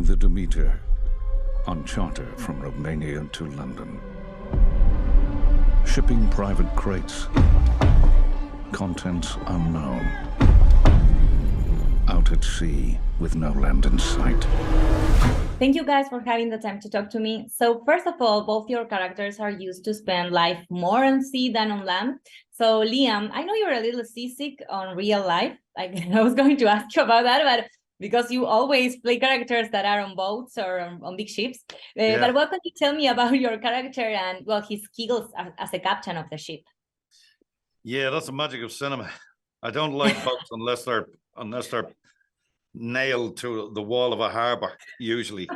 the Demeter on charter from Romania to London. Shipping private crates. Contents unknown. Out at sea with no land in sight. Thank you guys for having the time to talk to me. So first of all, both your characters are used to spend life more on sea than on land. So Liam, I know you're a little seasick on real life. I was going to ask you about that, but because you always play characters that are on boats or on big ships. But what can you tell me about your character and, well, his skills as a captain of the ship? Yeah, that's the magic of cinema. I don't like boats unless they're nailed to the wall of a harbor, usually.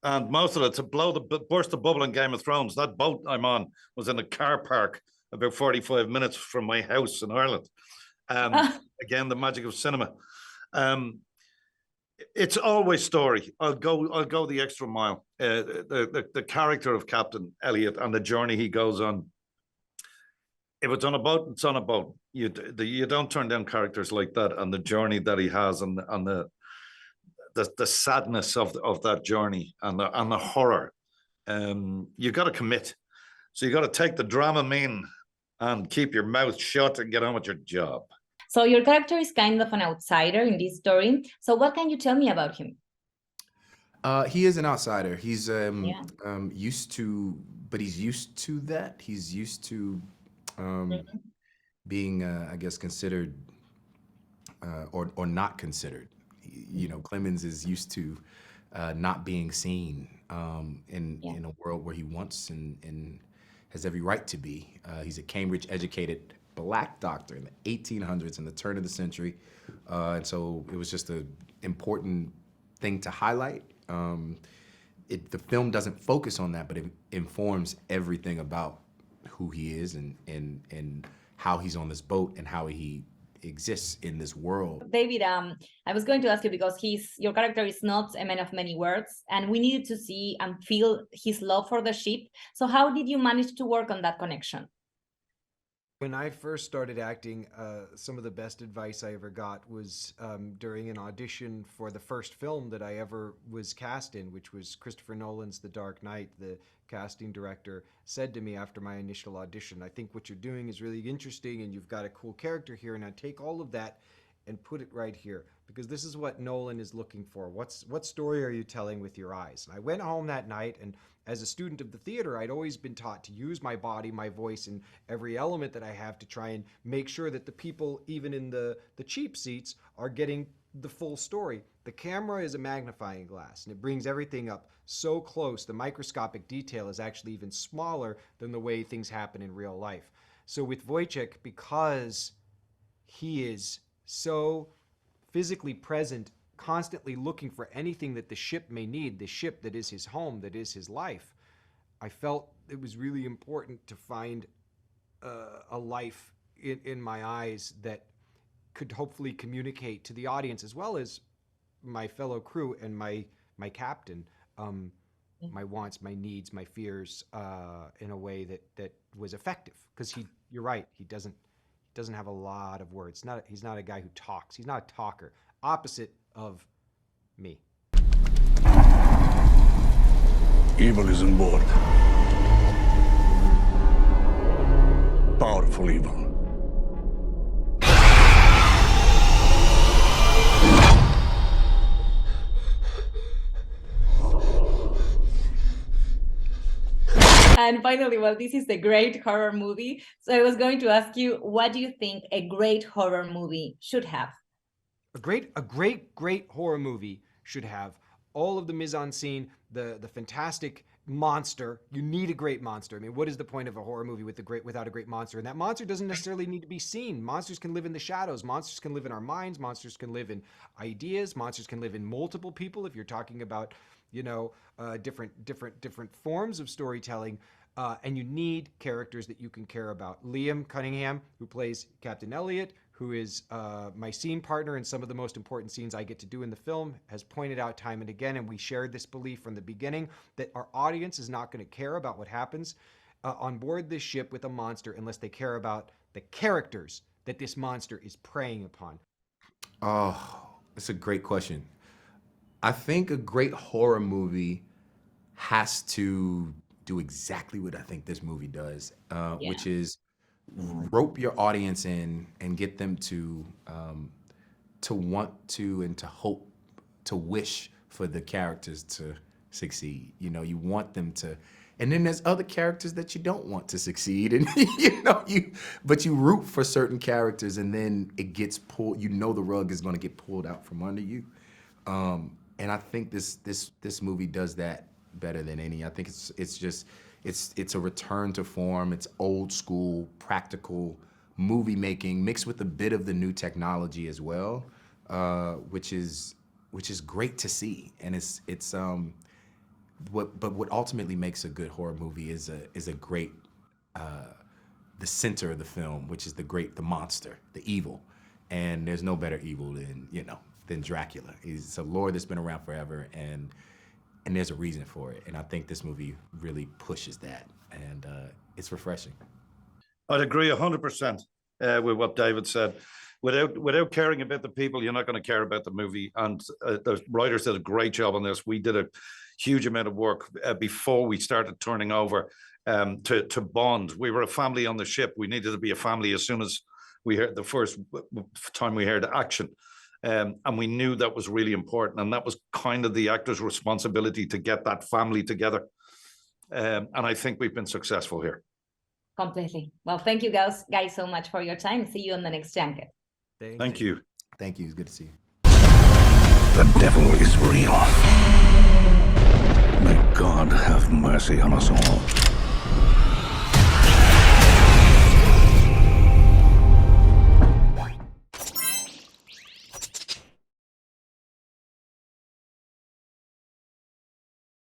And most of it, to burst the bubble in Game of Thrones, that boat I'm on was in a car park about 45 minutes from my house in Ireland. Again, the magic of cinema. It's always story. I'll go the extra mile. The character of Captain Elliot and the journey he goes on. If it's on a boat, it's on a boat. You don't turn down characters like that and the journey that he has and the sadness of that journey and the horror. You got to commit. So you got to take the Dramamine and keep your mouth shut and get on with your job. So your character is kind of an outsider in this story. So what can you tell me about him? He is an outsider. He's used to, but he's used to that. He's used to being, I guess, considered or not considered. You know, Clemens is used to not being seen in a world where he wants and has every right to be. He's a Cambridge-educated Black doctor in the 1800s, in the turn of the century, and so it was just an important thing to highlight. The film doesn't focus on that, but it informs everything about who he is and how he's on this boat and how he exists in this world. David, I was going to ask you because your character is not a man of many words, and we needed to see and feel his love for the ship. So how did you manage to work on that connection? When I first started acting, some of the best advice I ever got was during an audition for the first film that I ever was cast in, which was Christopher Nolan's The Dark Knight. The casting director said to me after my initial audition, "I think what you're doing is really interesting and you've got a cool character here, and I take all of that and put it right here, because this is what Nolan is looking for. What story are you telling with your eyes?" And I went home that night, and as a student of the theater, I'd always been taught to use my body, my voice, and every element that I have to try and make sure that the people, even in the cheap seats, are getting the full story. The camera is a magnifying glass, and it brings everything up so close. The microscopic detail is actually even smaller than the way things happen in real life. So with Wojciech, because he is so physically present, constantly looking for anything that the ship may need, the ship that is his home, that is his life, I felt it was really important to find a life in my eyes that could hopefully communicate to the audience as well as my fellow crew and my captain, my wants, my needs, my fears, in a way that was effective. Because you're right, he doesn't have a lot of words. He's not a guy who talks. He's not a talker. Opposite of me. Evil is on board. Powerful evil. And finally, well, this is the great horror movie. So I was going to ask you, what do you think a great horror movie should have? A great horror movie should have all of the mise-en-scene, the fantastic monster. You need a great monster. I mean, what is the point of a horror movie without a great monster? And that monster doesn't necessarily need to be seen. Monsters can live in the shadows. Monsters can live in our minds. Monsters can live in ideas. Monsters can live in multiple people. If you're talking about, different forms of storytelling. And you need characters that you can care about. Liam Cunningham, who plays Captain Elliot, who is my scene partner in some of the most important scenes I get to do in the film, has pointed out time and again, and we shared this belief from the beginning, that our audience is not going to care about what happens on board this ship with a monster unless they care about the characters that this monster is preying upon. Oh, that's a great question. I think a great horror movie has to do exactly what I think this movie does, which is rope your audience in and get them to want to and to hope, to wish for the characters to succeed. You know, you want them to, and then there's other characters that you don't want to succeed, and but you root for certain characters, and then it gets pulled. You know, the rug is going to get pulled out from under you, and I think this movie does that better than any. I think it's a return to form. It's old school, practical movie making mixed with a bit of the new technology as well, which is great to see. And what ultimately makes a good horror movie is a great the center of the film, which is the monster, the evil. And there's no better evil than Drácula. He's a lore that's been around forever, and there's a reason for it. And I think this movie really pushes that, and it's refreshing. I'd agree 100% with what David said. Without caring about the people, you're not going to care about the movie. And the writers did a great job on this. We did a huge amount of work before we started turning over to bond. We were a family on the ship. We needed to be a family as soon as we heard the first time we heard action. And we knew that was really important. And that was kind of the actor's responsibility to get that family together. And I think we've been successful here. Completely. Well, thank you guys so much for your time. See you on the next junket. Thank you. Thank you. It's good to see you. The devil is real. May God have mercy on us all.